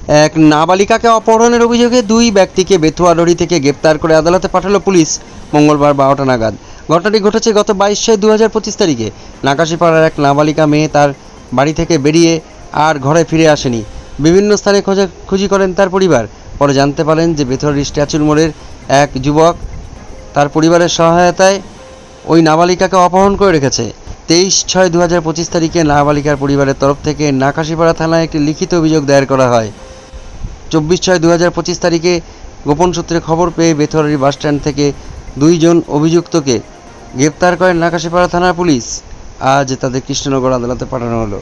এক নাবালিকাকে অপহরণের অভিযোগে দুই ব্যক্তিকে বেথুয়াডাঁড়ি থেকে গ্রেপ্তার করে আদালতে পাঠালো পুলিশ মঙ্গলবার 12টা নাগাদ। ঘটনাটি ঘটেছে গত 22/6/2025 তারিখে। নাকাশিপাড়ার এক নাবালিকা মেয়ে তার বাড়ি থেকে বেরিয়ে আর ঘরে ফিরে আসেনি। বিভিন্ন স্থানে খোঁজাখুঁজি করেন তার পরিবার। পরে জানতে পারেন যে বেথুয়াডাঁড়ি স্ট্যাচুর মোড়ের এক যুবক তার পরিবারের সহায়তায় ওই নাবালিকাকে অপহরণ করে রেখেছে। 23/6/2025 তারিখে নাবালিকার পরিবারের তরফ থেকে নাকাশিপাড়া থানায় একটি লিখিত অভিযোগ দায়ের করা হয়। 24/6/2025 তারিখে গোপন সূত্রে খবর পেয়ে বেথুয়াডাঁড়ি বাসস্ট্যান্ড থেকে দুইজন অভিযুক্তকে গ্রেপ্তার করেন নাকাশিপাড়া থানার পুলিশ। আজ তাদের কৃষ্ণনগর আদালতে পাঠানো হলো।